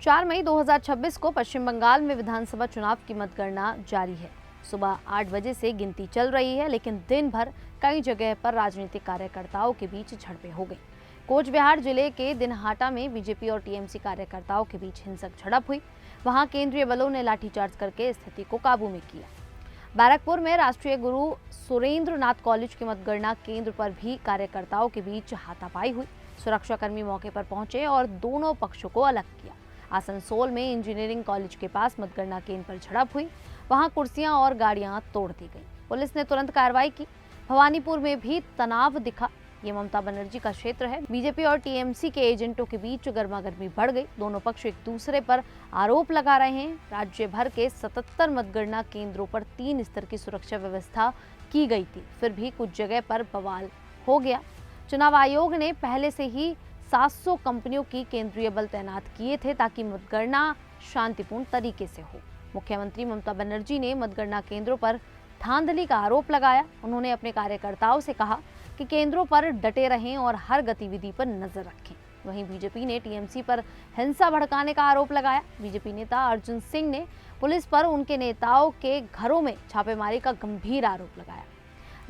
4 मई 2026 को पश्चिम बंगाल में विधानसभा चुनाव की मतगणना जारी है। सुबह 8 बजे से गिनती चल रही है, लेकिन दिन भर कई जगह पर राजनीतिक कार्यकर्ताओं के बीच झड़पें हो गई। कोच बिहार जिले के दिनहाटा में बीजेपी और टीएमसी कार्यकर्ताओं के बीच हिंसक झड़प हुई। वहां केंद्रीय बलों ने लाठीचार्ज करके स्थिति को काबू में किया। बैरकपुर में राष्ट्रीय गुरु सुरेंद्र नाथ कॉलेज के मतगणना केंद्र पर भी कार्यकर्ताओं के बीच हाथापाई हुई। सुरक्षाकर्मी मौके पर पहुंचे और दोनों पक्षों को अलग किया। आसनसोल में इंजीनियरिंग कॉलेज के पास मतगणना केंद्र पर झड़प हुई। वहां कुर्सियां और गाड़ियां तोड़ दी गई। पुलिस ने तुरंत कार्रवाई की। भवानीपुर में भी तनाव दिखा। ये ममता बनर्जी का क्षेत्र है। बीजेपी और टीएमसी के एजेंटों के बीच गर्मागर्मी बढ़ गई। दोनों पक्ष एक दूसरे पर आरोप लगा रहे हैं। राज्य भर के 77 मतगणना केंद्रों पर 3 स्तर की सुरक्षा व्यवस्था की गई थी, फिर भी कुछ जगह पर बवाल हो गया। चुनाव आयोग ने पहले से ही 700 कंपनियों की केंद्रीय बल तैनात किए थे ताकि मतगणना शांतिपूर्ण तरीके से हो। मुख्यमंत्री ममता बनर्जी ने मतगणना केंद्रों पर धांधली का आरोप लगाया। उन्होंने अपने कार्यकर्ताओं से कहा कि केंद्रों पर डटे रहें और हर गतिविधि पर नजर रखें। वहीं बीजेपी ने टीएमसी पर हिंसा भड़काने का आरोप लगाया। बीजेपी नेता अर्जुन सिंह ने पुलिस पर उनके नेताओं के घरों में छापेमारी का गंभीर आरोप लगाया।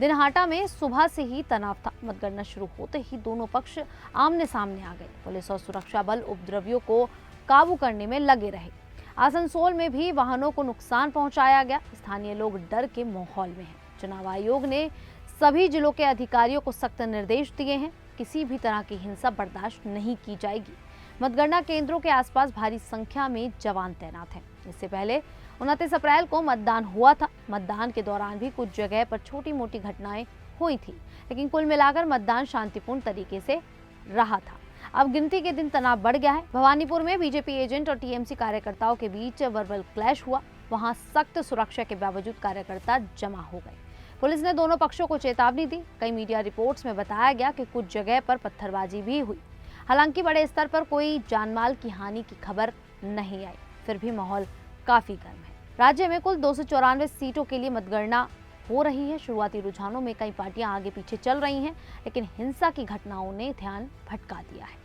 दिनहाटा में सुबह से ही तनाव था। मतगणना शुरू होते ही दोनों पक्ष आमने सामने आ गए। पुलिस और सुरक्षा बल उपद्रवियों को काबू करने में लगे रहे। आसनसोल में भी वाहनों को नुकसान पहुंचाया गया। स्थानीय लोग डर के माहौल में हैं। चुनाव आयोग ने सभी जिलों के अधिकारियों को सख्त निर्देश दिए हैं। किसी भी तरह की हिंसा बर्दाश्त नहीं की जाएगी। मतगणना केंद्रों के आसपास भारी संख्या में जवान तैनात हैं। इससे पहले 29 अप्रैल को मतदान हुआ था। मतदान के दौरान भी कुछ जगह पर छोटी मोटी घटनाएं हुई थी, लेकिन कुल मिलाकर मतदान शांतिपूर्ण तरीके से रहा था। अब गिनती के दिन तनाव बढ़ गया है। भवानीपुर में बीजेपी एजेंट और टीएमसी कार्यकर्ताओं के बीच वर्बल क्लैश हुआ। वहां सख्त सुरक्षा के बावजूद कार्यकर्ता जमा हो गए। पुलिस ने दोनों पक्षों को चेतावनी दी। कई मीडिया रिपोर्ट्स में बताया गया कि कुछ जगह पर पत्थरबाजी भी हुई। हालांकि बड़े स्तर पर कोई जानमाल की हानि की खबर नहीं आई। फिर भी माहौल काफी गर्म है। राज्य में कुल 294 सीटों के लिए मतगणना हो रही है। शुरुआती रुझानों में कई पार्टियां आगे पीछे चल रही हैं, लेकिन हिंसा की घटनाओं ने ध्यान भटका दिया है।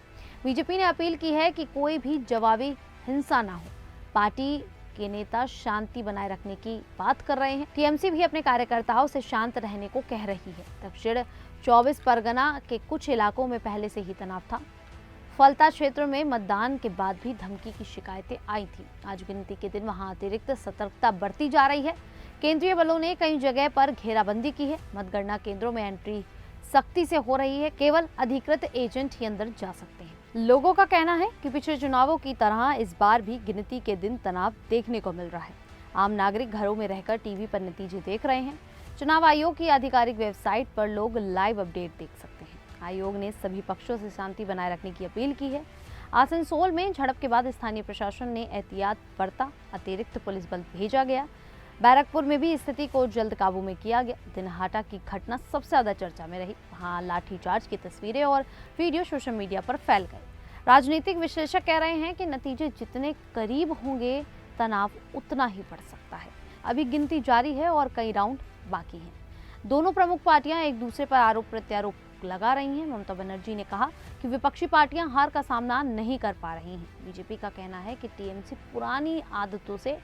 बीजेपी ने अपील की है कि कोई भी जवाबी हिंसा ना हो। पार्टी के नेता शांति बनाए रखने की बात कर रहे हैं। टीएमसी भी अपने कार्यकर्ताओं से शांत रहने को कह रही है। दक्षिण 24 परगना के कुछ इलाकों में पहले से ही तनाव था। फलता क्षेत्र में मतदान के बाद भी धमकी की शिकायतें आई थी। आज गिनती के दिन वहां अतिरिक्त सतर्कता बरती जा रही है। केंद्रीय बलों ने कई जगह पर घेराबंदी की है। मतगणना केंद्रों में एंट्री सख्ती से हो रही है। केवल अधिकृत एजेंट ही अंदर जा सकते हैं। लोगों का कहना है कि पिछले चुनावों की तरह इस बार भी गिनती के दिन तनाव देखने को मिल रहा है। आम नागरिक घरों में रहकर टीवी पर नतीजे देख रहे हैं। चुनाव आयोग की आधिकारिक वेबसाइट पर लोग लाइव अपडेट देख सकते हैं। आयोग ने सभी पक्षों से शांति बनाए रखने की अपील की है। आसनसोल में झड़प के बाद स्थानीय प्रशासन ने एहतियात बरता। अतिरिक्त पुलिस बल भेजा गया। बैरकपुर में भी स्थिति को जल्द काबू में किया गया। दिनहाटा की घटना सबसे ज्यादा चर्चा में रही। वहां लाठीचार्ज की तस्वीरें और वीडियो सोशल मीडिया पर फैल गए। राजनीतिक विश्लेषक कह रहे हैं कि नतीजे जितने करीब होंगे, तनाव उतना ही बढ़ सकता है। अभी गिनती जारी है और कई राउंड बाकी हैं। दोनों प्रमुख पार्टियां एक दूसरे पर आरोप प्रत्यारोप लगा रही हैं। ममता बनर्जी ने कहा कि विपक्षी पार्टियां हार का सामना नहीं कर पा रही हैं। बीजेपी का कहना है कि टीएमसी पुरानी आदतों से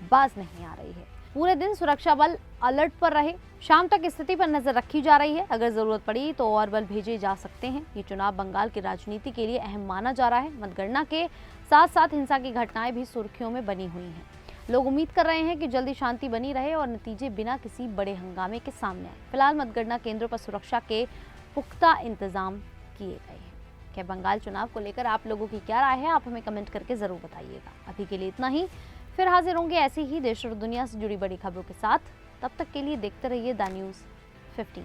बाज नहीं आ रही है। पूरे दिन सुरक्षा बल अलर्ट पर रहे। शाम तक स्थिति पर नजर रखी जा रही है। अगर जरूरत पड़ी तो और बल भेजे जा सकते हैं। ये चुनाव बंगाल की राजनीति के लिए अहम माना जा रहा है। मतगणना के साथ साथ हिंसा की घटनाएं भी सुर्खियों में बनी हुई हैं। लोग उम्मीद कर रहे हैं कि जल्दी शांति बनी रहे और नतीजे बिना किसी बड़े हंगामे के सामने आए। फिलहाल मतगणना केंद्रों पर सुरक्षा के पुख्ता इंतजाम किए गए हैं। क्या बंगाल चुनाव को लेकर आप लोगों की क्या राय है, आप हमें कमेंट करके जरूर बताइएगा। अभी के लिए इतना ही। फिर हाजिर होंगे ऐसी ही देश और दुनिया से जुड़ी बड़ी खबरों के साथ। तब तक के लिए देखते रहिए द न्यूज़ 15।